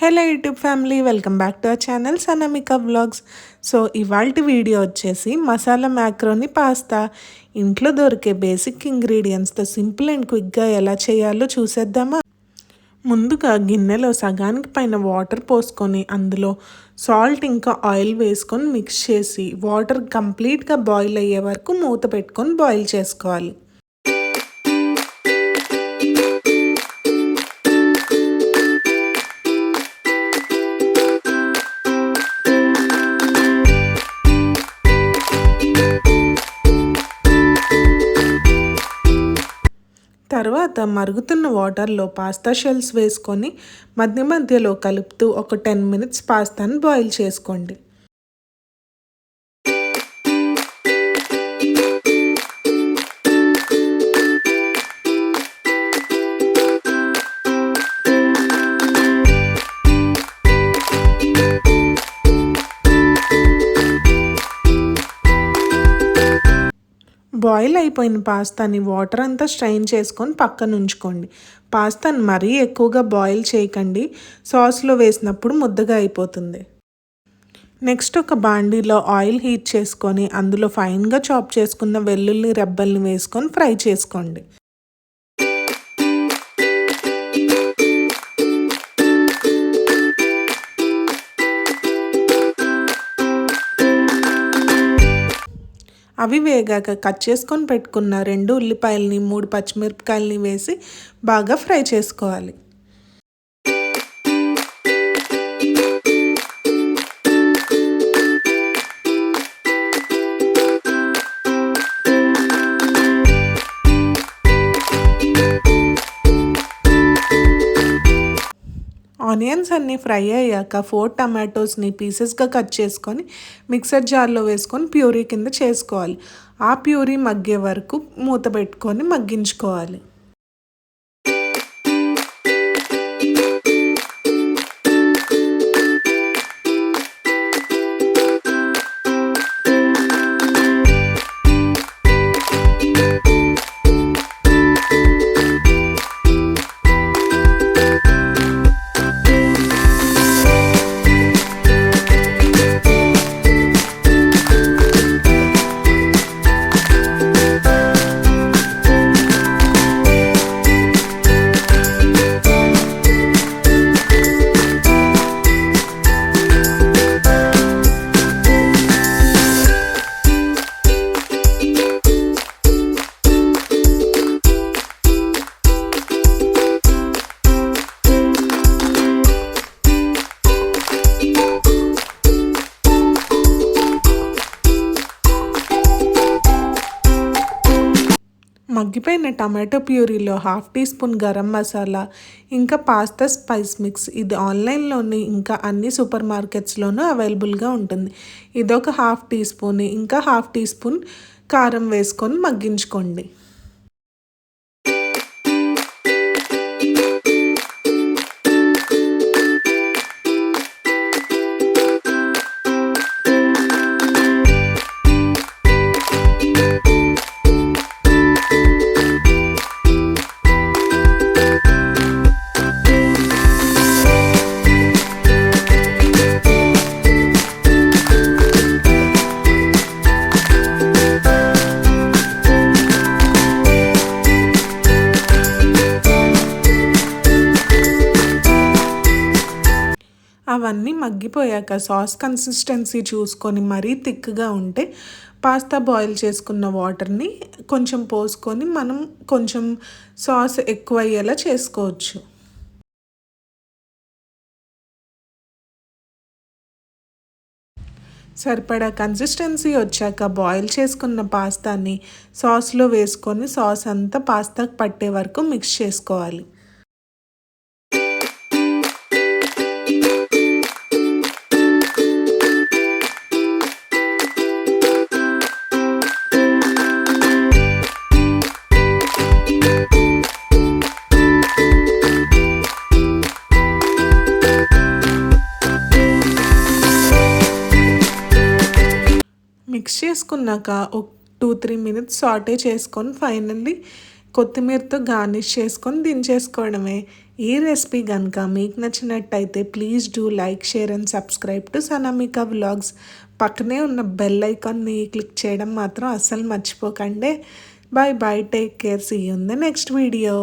Hello YouTube family, welcome back to our channel Sanamika vlogs. So ఇవాల్టి video వచ్చేసి masala macaroni pasta. ఇంట్లో దొరికే basic ఇంగ్రీడియంట్స్తో సింపుల్ అండ్ క్విక్గా ఎలా చేయాలో చూసేద్దామా. ముందుగా గిన్నెలో సగానికి పైన వాటర్ పోసుకొని అందులో సాల్ట్ ఇంకా ఆయిల్ వేసుకొని మిక్స్ చేసి వాటర్ కంప్లీట్గా బాయిల్ అయ్యే వరకు మూత పెట్టుకొని బాయిల్ చేసుకోవాలి. తర్వాత మరుగుతున్న వాటర్లో పాస్తా షెల్స్ వేసుకొని మధ్య మధ్యలో కలుపుతూ ఒక 10 మినిట్స్ పాస్తాను బాయిల్ చేసుకోండి. బాయిల్ అయిపోయిన పాస్తాని వాటర్ అంతా స్ట్రెయిన్ చేసుకొని పక్కన ఉంచుకోండి. పాస్తాని మరీ ఎక్కువగా బాయిల్ చేయకండి, సాస్లో వేసినప్పుడు ముద్దగా అయిపోతుంది. నెక్స్ట్ ఒక బాండీలో ఆయిల్ హీట్ చేసుకొని అందులో ఫైన్గా చాప్ చేసుకున్న వెల్లుల్లి రెబ్బల్ని వేసుకొని ఫ్రై చేసుకోండి. అవి వేగాక కట్ చేసుకొని పెట్టుకున్న 2 ఉల్లిపాయలని 3 పచ్చిమిరపకాయలని వేసి బాగా ఫ్రై చేసుకోవాలి. ఆనియన్స్ అన్నీ ఫ్రై అయ్యాక 4 టమాటోస్ని పీసెస్గా కట్ చేసుకొని మిక్సర్ జార్లో వేసుకొని ప్యూరీ కింద చేసుకోవాలి. ఆ ప్యూరీ మగ్గే వరకు మూత పెట్టుకొని మగ్గించుకోవాలి. మగ్గిపోయిన టమాటో ప్యూరీలో 1/2 టీ స్పూన్ గరం మసాలా ఇంకా పాస్తా స్పైస్ మిక్స్, ఇది ఆన్లైన్లోని ఇంకా అన్ని సూపర్ మార్కెట్స్లోనూ అవైలబుల్గా ఉంటుంది. ఇదొక 1/2 టీ స్పూన్ ఇంకా 1/2 టీ స్పూన్ కారం వేసుకొని మగ్గించుకోండి. అవన్నీ మగ్గిపోయాక సాస్ కన్సిస్టెన్సీ చూసుకొని మరీ థిక్గా ఉంటే పాస్తా బాయిల్ చేసుకున్న వాటర్ని కొంచెం పోసుకొని మనం కొంచెం సాస్ ఎక్కువ అయ్యేలా చేసుకోవచ్చు. సరిపడా కన్సిస్టెన్సీ వచ్చాక బాయిల్ చేసుకున్న పాస్తాని సాస్లో వేసుకొని సాస్ అంతా పాస్తాకు పట్టే వరకు మిక్స్ చేసుకోవాలి. మిక్స్ చేసుకున్నాక ఒక 2-3 మినిట్స్ సాటే చేసుకొని ఫైనల్లీ కొత్తిమీరతో గార్నిష్ చేసుకొని దించేసుకోవడమే. ఈ రెసిపీ కనుక మీకు నచ్చినట్టయితే please do like, share and subscribe to Sanamika vlogs. పక్కనే ఉన్న బెల్ ఐకాన్ని క్లిక్ చేయడం మాత్రం అస్సలు మర్చిపోకండి. Bye bye, take care, see you in the next video.